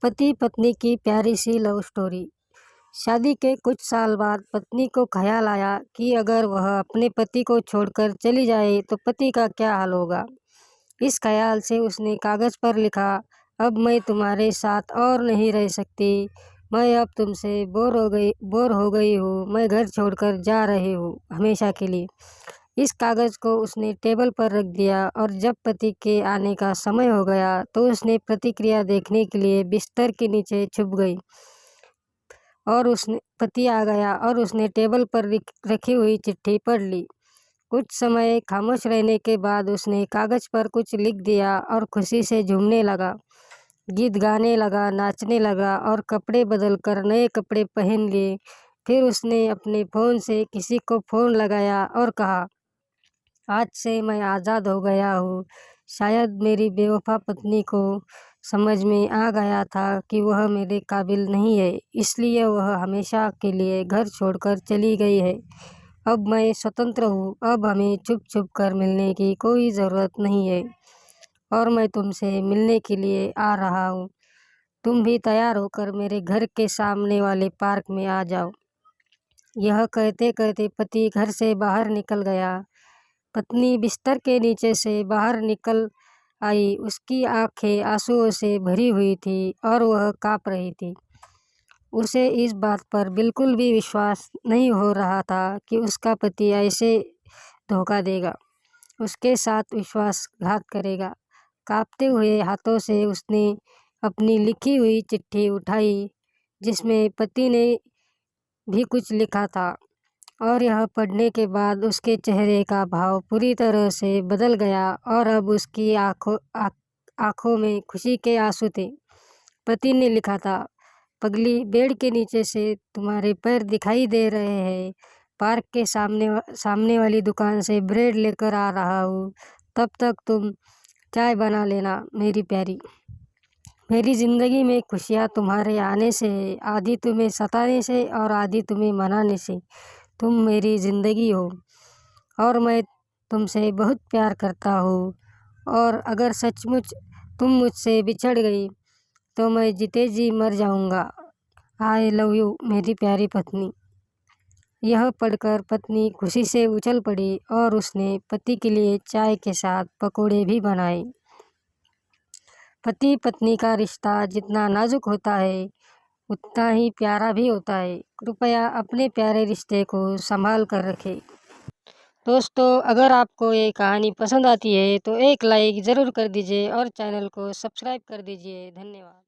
पति पत्नी की प्यारी सी लव स्टोरी। शादी के कुछ साल बाद पत्नी को ख्याल आया कि अगर वह अपने पति को छोड़कर चली जाए तो पति का क्या हाल होगा। इस ख्याल से उसने कागज़ पर लिखा, अब मैं तुम्हारे साथ और नहीं रह सकती। मैं अब तुमसे बोर हो गई हूँ। मैं घर छोड़कर जा रही हूँ हमेशा के लिए। इस कागज़ को उसने टेबल पर रख दिया और जब पति के आने का समय हो गया तो उसने प्रतिक्रिया देखने के लिए बिस्तर के नीचे छुप गई और पति आ गया और उसने टेबल पर रखी हुई चिट्ठी पढ़ ली। कुछ समय खामोश रहने के बाद उसने कागज़ पर कुछ लिख दिया और खुशी से झूमने लगा, गीत गाने लगा, नाचने लगा और कपड़े बदलकर नए कपड़े पहन लिए। फिर उसने अपने फ़ोन से किसी को फ़ोन लगाया और कहा, आज से मैं आज़ाद हो गया हूँ। शायद मेरी बेवफा पत्नी को समझ में आ गया था कि वह मेरे काबिल नहीं है, इसलिए वह हमेशा के लिए घर छोड़कर चली गई है। अब मैं स्वतंत्र हूँ। अब हमें छुप छुप कर मिलने की कोई ज़रूरत नहीं है और मैं तुमसे मिलने के लिए आ रहा हूँ। तुम भी तैयार होकर मेरे घर के सामने वाले पार्क में आ जाओ। यह कहते कहते पति घर से बाहर निकल गया। पत्नी बिस्तर के नीचे से बाहर निकल आई। उसकी आंखें आंसुओं से भरी हुई थी और वह काँप रही थी। उसे इस बात पर बिल्कुल भी विश्वास नहीं हो रहा था कि उसका पति ऐसे धोखा देगा, उसके साथ विश्वासघात करेगा। काँपते हुए हाथों से उसने अपनी लिखी हुई चिट्ठी उठाई जिसमें पति ने भी कुछ लिखा था और यह पढ़ने के बाद उसके चेहरे का भाव पूरी तरह से बदल गया और अब उसकी आँखों में खुशी के आंसू थे। पति ने लिखा था, पगली, बेड के नीचे से तुम्हारे पैर दिखाई दे रहे हैं। पार्क के सामने वाली दुकान से ब्रेड लेकर आ रहा हूँ। तब तक तुम चाय बना लेना मेरी प्यारी। मेरी ज़िंदगी में खुशियाँ तुम्हारे आने से है, आधी तुम्हें सताने से और आधी तुम्हें मनाने से। तुम मेरी ज़िंदगी हो और मैं तुमसे बहुत प्यार करता हूँ और अगर सचमुच तुम मुझसे बिछड़ गई तो मैं जीते जी मर जाऊँगा। आई लव यू मेरी प्यारी पत्नी। यह पढ़कर पत्नी खुशी से उछल पड़ी और उसने पति के लिए चाय के साथ पकोड़े भी बनाए। पति पत्नी का रिश्ता जितना नाजुक होता है उतना ही प्यारा भी होता है। कृपया अपने प्यारे रिश्ते को संभाल कर रखें। दोस्तों, अगर आपको ये कहानी पसंद आती है तो एक लाइक ज़रूर कर दीजिए और चैनल को सब्सक्राइब कर दीजिए। धन्यवाद।